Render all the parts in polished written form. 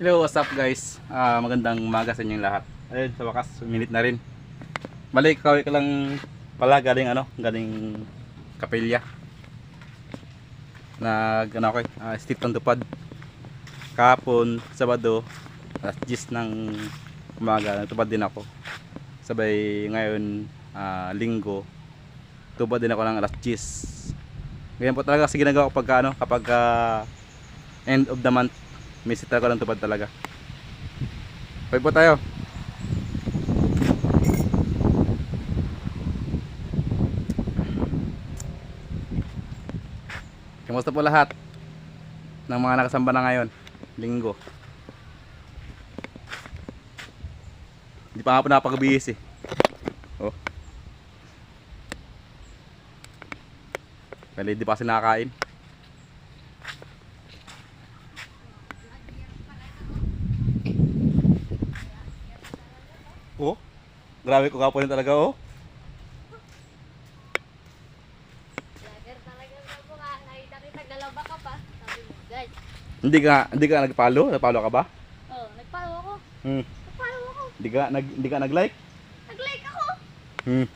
Hello, what's up guys? Magandang umaga sa inyong lahat. Ayun, sa wakas, minute na rin. Balik, kawin ka lang pala galing galing kapilya. Steep ng tupad. Kahapon, Sabado, alas 10 ng umaga, nagtupad din ako. Sabay ngayon, Linggo, tupad din ako ng alas 10. Ganyan po talaga kasi ginagawa ko kapag end of the month. May sita ko lang tupad talaga. Pwede po tayo. Kamusta po lahat ng mga nakasamba na ngayon? Linggo. Hindi pa nga po nakapag-bihis eh. Oh. Kaya hindi pa kasi nakakain. Oh, grabe ko kapo talaga oh. Vlogger talaga sa mukha. Nakita kita, galaba ka pa. Sabi mo, guys. Hindi ka nagpalo? Nagpalo ka ba? Oh, nagpalo ako. Nagpalo ako. Hindi ka nag-like? Nag-like ako. Hmm.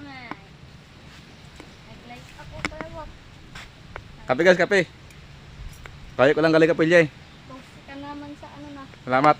Ay. Nag-like ako, pero Kape guys, kape. Kaya ko lang galing kapilya eh. post ka naman sa ano na. Salamat.